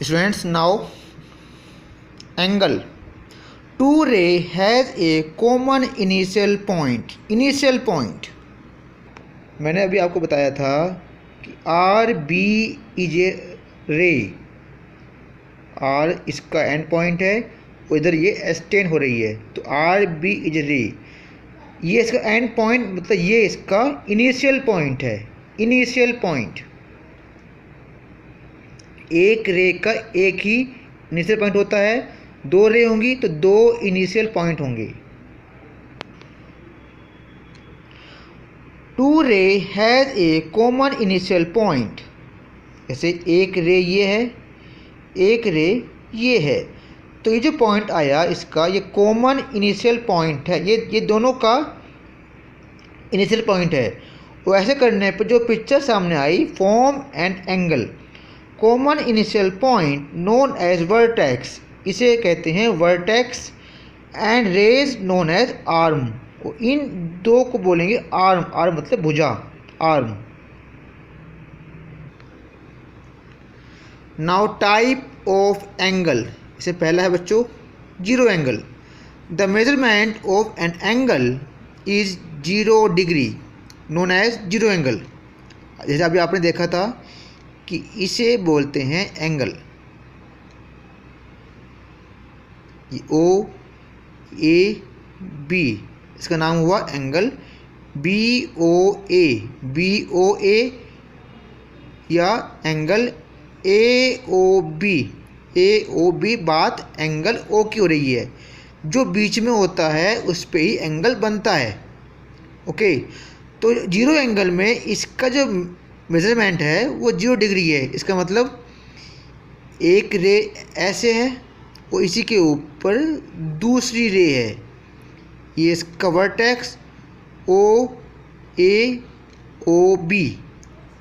Students, now angle. Two ray has a common initial point. Initial point मैंने अभी आपको बताया था कि आर बी इज ए रे। आर इसका एंड पॉइंट है और इधर ये एक्सटेंड हो रही है, तो आर बी इज रे। ये इसका एंड पॉइंट मतलब ये इसका इनिशियल पॉइंट है। इनिशियल पॉइंट, एक रे का एक ही इनिशियल पॉइंट होता है, दो रे होंगी तो दो इनिशियल पॉइंट होंगे। टू रे has a common initial point. जैसे एक रे ये है, एक रे ये है, तो ये जो पॉइंट आया इसका ये कॉमन इनिशियल पॉइंट है। ये दोनों का इनिशियल पॉइंट है। तो ऐसे करने पर जो पिक्चर सामने आई, form and angle common initial point known as vertex, इसे कहते हैं vertex, and rays known as arm. इन दो को बोलेंगे आर्म। आर्म मतलब भुजा, arm. Now type of angle. इससे पहला है बच्चों zero angle. The measurement of an angle is 0 degree known as zero angle. जैसे अभी आपने देखा था कि इसे बोलते हैं एंगल। ओ ए बी, इसका नाम हुआ angle B O A. B O A या angle A O B. A O B बात एंगल ओ की हो रही है। जो बीच में होता है उस पे ही एंगल बनता है। ओके, तो जीरो एंगल में इसका जो मेजरमेंट है वो 0 डिग्री है। इसका मतलब एक रे ऐसे है और इसी के ऊपर दूसरी रे है। ये इसका वर्टेक्स ओ ए ओ बी,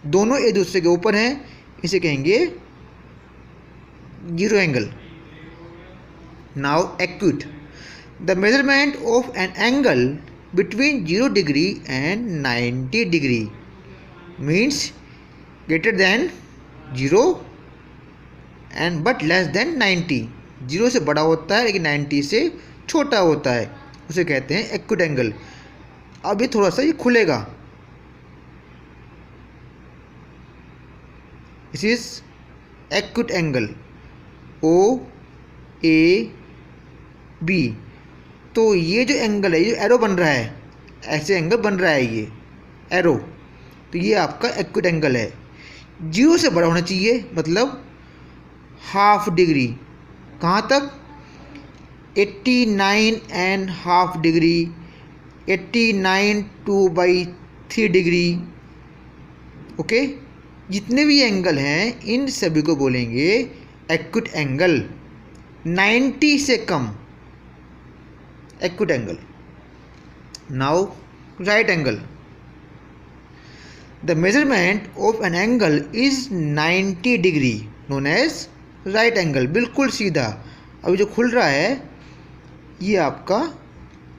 दोनों एक दूसरे के ऊपर हैं, इसे कहेंगे zero angle. Now acute. The measurement of an angle between 0 degree and 90 degree means greater than 0 and but less than 90। 0 से बड़ा होता है लेकिन 90 से छोटा होता है, उसे कहते हैं एक्यूट एंगल। अब ये थोड़ा सा ये खुलेगा। This is acute angle O A B. तो ये जो एंगल है, ये एरो बन रहा है, ऐसे एंगल बन रहा है ये एरो, तो ये आपका एक्यूट एंगल है। 0 से बड़ा होना चाहिए, मतलब हाफ डिग्री। कहाँ तक? 89.5 डिग्री, 89 2/3 डिग्री। ओके, जितने भी एंगल हैं इन सभी को बोलेंगे एक्यूट एंगल। 90 से कम acute angle. Now right angle. The measurement of an angle is 90 degree known as right angle. बिल्कुल सीधा। अभी जो खुल रहा है ये आपका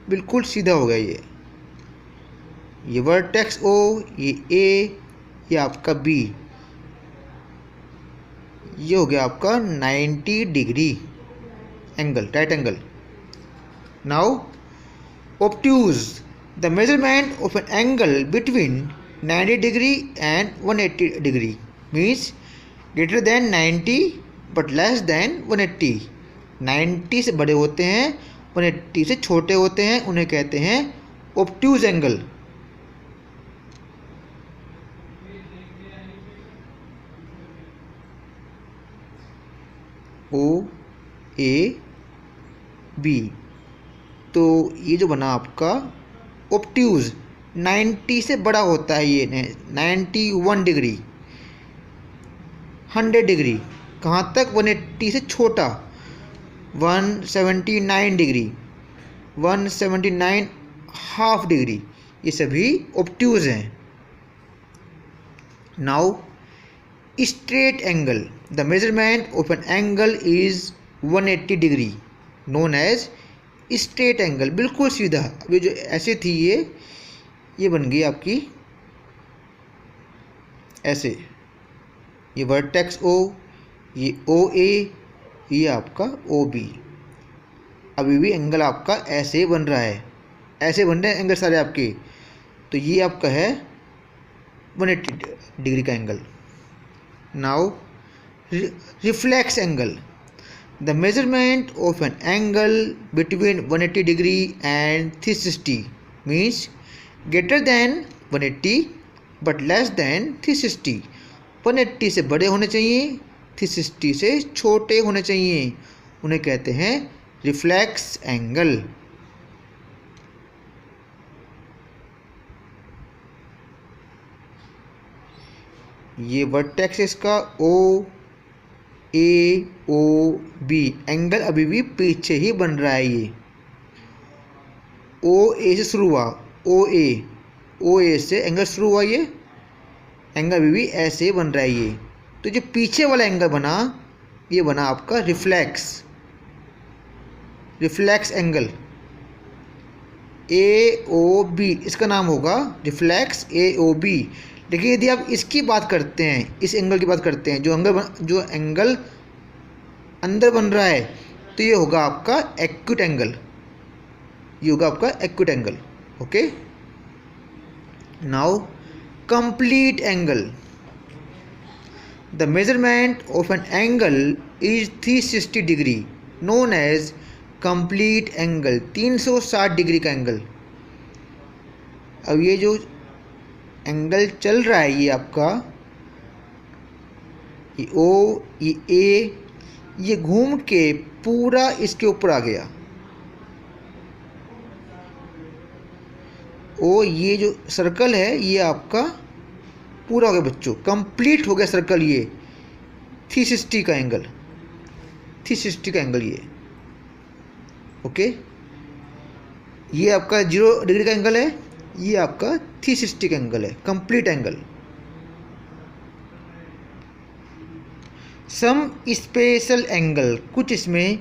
बिल्कुल सीधा हो गया। ये वर्टेक्स ओ, ये ए, ये आपका बी, ये हो गया आपका 90 degree angle, right angle. Now obtuse. The measurement of an angle between 90 degree and 180 degree means greater than 90 but less than 180। 90 से बड़े होते हैं, 180 से छोटे होते हैं, उन्हें कहते हैं obtuse angle. O A B. तो ये जो बना आपका ऑब्ट्यूज, 90 से बड़ा होता है ये 91 डिग्री, 100 डिग्री। कहाँ तक? 180 से छोटा 179 डिग्री, 179 हाफ डिग्री, ये सभी ऑब्ट्यूज हैं। Now straight angle. The measurement of an angle is 180 degree known as straight angle. बिल्कुल सीधा। अभी जो ऐसे थी ये बन गई आपकी ऐसे। ये वर्टेक्स ओ, ये ओ ए, ये आपका ओ बी। अभी भी एंगल आपका ऐसे ही बन रहा है, ऐसे बन रहे हैं एंगल सारे आपके। तो ये आपका है 180 डिग्री का angle. Now reflex angle, the measurement of an angle between 180 degree and 360 means greater than 180 but less than 360। 180 से बड़े होने चाहिए, 360 से छोटे होने चाहिए, उन्हें कहते हैं रिफ्लेक्स एंगल। ये वर्टेक्स इसका ओ ए ओ बी, एंगल अभी भी पीछे ही बन रहा है। ये ओ ए से शुरू हुआ, ओ ए से एंगल शुरू हुआ, ये एंगल अभी भी ऐसे ही बन रहा है ये। तो जो पीछे वाला एंगल बना, ये बना आपका reflex angle A O B, इसका नाम होगा रिफ्लेक्स ए ओ बी। लेकिन यदि आप इसकी बात करते हैं, इस एंगल की बात करते हैं, जो एंगल अंदर बन रहा है, तो ये होगा आपका एक्यूट एंगल, ये होगा आपका acute angle. Okay, now complete angle, the measurement of an angle is 360 degree known as complete angle, 360 degree का एंगल। अब ये जो एंगल चल रहा है, ये आपका ये ओ ये ए, ये घूम के पूरा इसके ऊपर आ गया। ओ ये जो सर्कल है, ये आपका पूरा हो गया बच्चों, कंप्लीट हो गया सर्कल। ये 360 का एंगल, 360 का एंगल ये। ओके, ये आपका 0 डिग्री का एंगल है, ये आपका 360 का एंगल है, complete angle. Some special angle, कुछ इसमें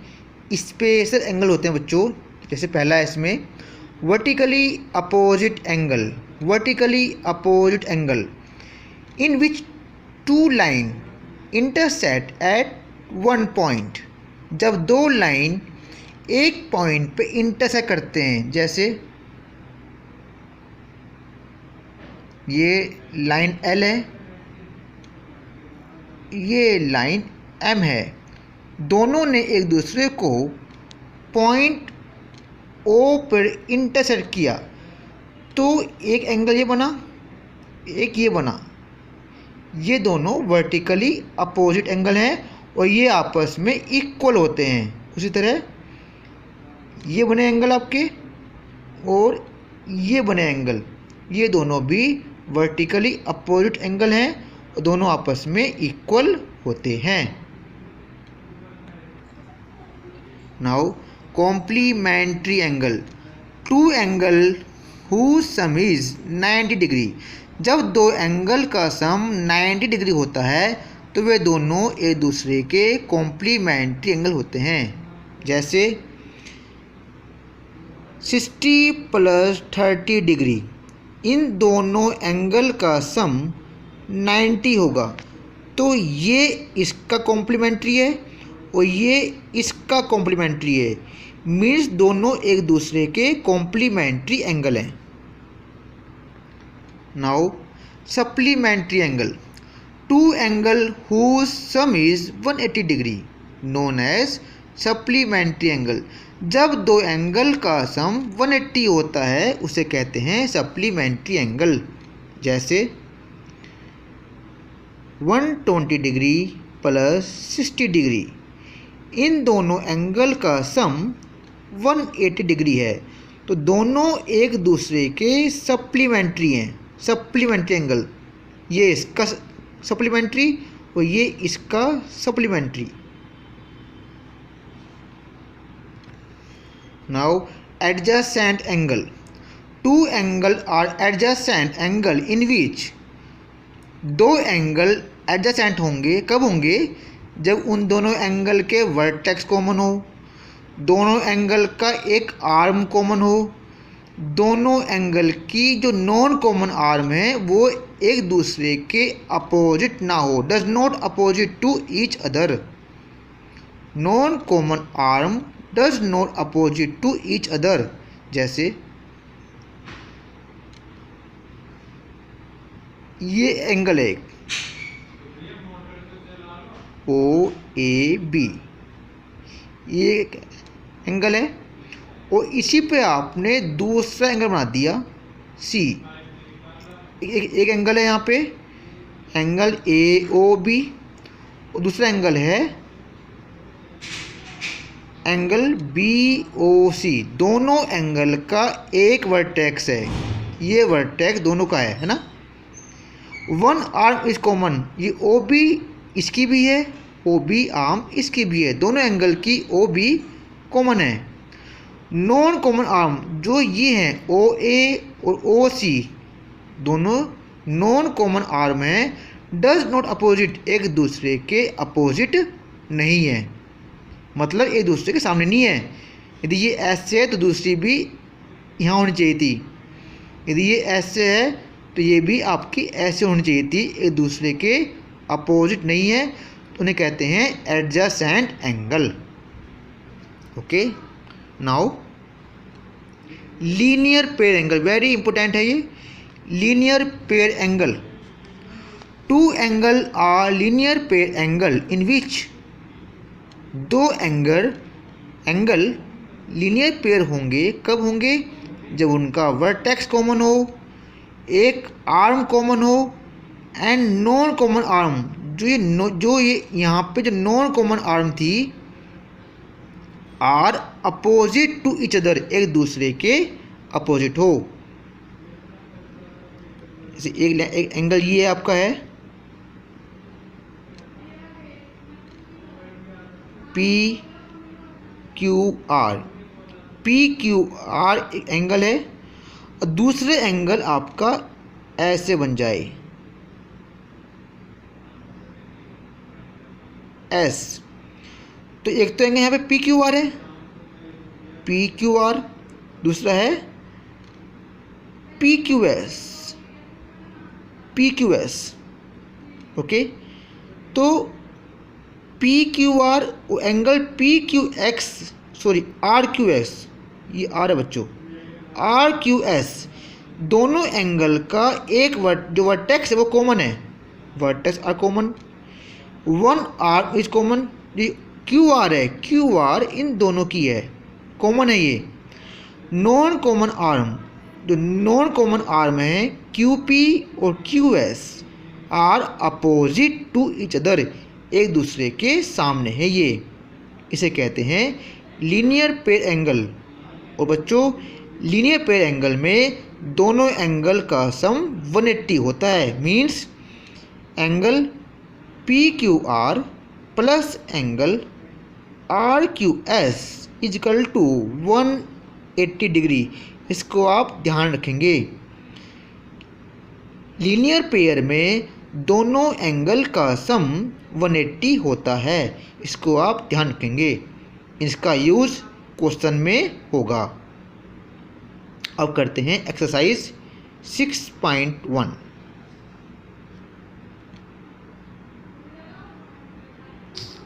स्पेशल एंगल होते हैं बच्चों। जैसे पहला है इसमें vertically opposite angle, vertically opposite angle in which two line intersect at one point, जब दो लाइन एक पॉइंट पे इंटरसेक्ट करते हैं। जैसे ये लाइन एल है, ये लाइन एम है, दोनों ने एक दूसरे को पॉइंट ओ पर इंटरसेक्ट किया, तो एक एंगल ये बना, एक ये बना। ये दोनों वर्टिकली अपोजिट एंगल हैं और ये आपस में इक्वल होते हैं। उसी तरह ये बने एंगल आपके और ये बने एंगल, ये दोनों भी वर्टिकली अपोजिट एंगल हैं और दोनों आपस में इक्वल होते हैं। Now complementary angle, two angle whose sum is 90 degree, जब दो एंगल का सम 90 डिग्री होता है तो वे दोनों एक दूसरे के कॉम्प्लीमेंट्री एंगल होते हैं। जैसे 60 प्लस 30 डिग्री, इन दोनों एंगल का सम 90 होगा, तो ये इसका कॉम्प्लीमेंट्री है और ये इसका कॉम्प्लीमेंट्री है, मीन्स दोनों एक दूसरे के कॉम्प्लीमेंट्री एंगल हैं। Now supplementary angle, two angle whose sum is 180 degree known as supplementary angle, जब दो एंगल का सम 180 होता है उसे कहते हैं सप्लीमेंट्री एंगल। जैसे 120 डिग्री प्लस 60 डिग्री, इन दोनों एंगल का सम 180 डिग्री है, तो दोनों एक दूसरे के सप्लीमेंट्री हैं, सप्लीमेंट्री एंगल। ये इसका सप्लीमेंट्री और ये इसका supplementary. Now adjacent angle, two angle are adjacent angle in which, दो एंगल एडजेसेंट होंगे, कब होंगे? जब उन दोनों एंगल के वर्टेक्स कॉमन हो, दोनों एंगल का एक आर्म कॉमन हो, दोनों एंगल की जो नॉन कॉमन आर्म है वो एक दूसरे के अपोजिट ना हो, does not opposite to each other. Non common arm does not opposite to each other. जैसे ये एंगल है ओ ए बी, ये एंगल है और इसी पे आपने दूसरा एंगल बना दिया सी। एक एंगल है यहाँ पे एंगल ए ओ बी और दूसरा एंगल है एंगल बी ओ सी। दोनों एंगल का एक वर्टेक्स है, ये वर्टेक्स दोनों का है ना। वन आर्म इज कॉमन, ये ओ बी इसकी भी है, ओ बी आर्म इसकी भी है, दोनों एंगल की ओ बी कॉमन है। नॉन कॉमन आर्म जो ये हैं ओ ए और ओ सी, दोनों नॉन कॉमन आर्म हैं, डज नॉट अपोजिट एक दूसरे के अपोजिट नहीं है, मतलब एक दूसरे के सामने नहीं है। यदि ये ऐसे है तो दूसरी भी यहाँ होनी चाहिए थी, यदि ये ऐसे है तो ये भी आपकी ऐसे होनी चाहिए थी, एक दूसरे के अपोजिट नहीं है, तो उन्हें कहते हैं adjacent angle. Okay, now linear pair angle, very important है ये linear pair angle. Two angle are linear pair angle in which, दो एंगल लीनियर पेयर होंगे, कब होंगे? जब उनका वर्टेक्स कॉमन हो, एक आर्म कॉमन हो एंड नॉन कॉमन आर्म, जो ये यहाँ पे जो नॉन कॉमन आर्म थी are opposite to each other, एक दूसरे के अपोजिट हो। जैसे एक एंगल ये आपका है P Q are, P Q are एक एंगल है और दूसरे एंगल आपका ऐसे बन जाए एस। तो एक तो एंगल यहाँ पे पी क्यू आर है, पी क्यू आर, दूसरा है P Q S, P Q S. Okay, तो P Q R angle P Q X, sorry R Q S, ये आर है बच्चों, आर क्यू एस, दोनों एंगल का एक जो वर्टेक्स है वो कॉमन है, vertex R common, one R is common. Q R है, क्यू आर इन दोनों की है, कॉमन है ये। नॉन कॉमन आर्म, जो नॉन कॉमन आर्म है क्यू पी और Q S are opposite to each other, एक दूसरे के सामने है, ये इसे कहते हैं लीनियर पेयर एंगल। और बच्चों लीनियर पेयर एंगल में दोनों एंगल का सम 180 होता है, means angle P Q R plus angle R Q S equal to 180 degree. इसको आप ध्यान रखेंगे, लीनियर पेयर में दोनों एंगल का सम 180 होता है, इसको आप ध्यान रखेंगे, इसका यूज़ क्वेश्चन में होगा। अब करते हैं एक्सरसाइज 6.1।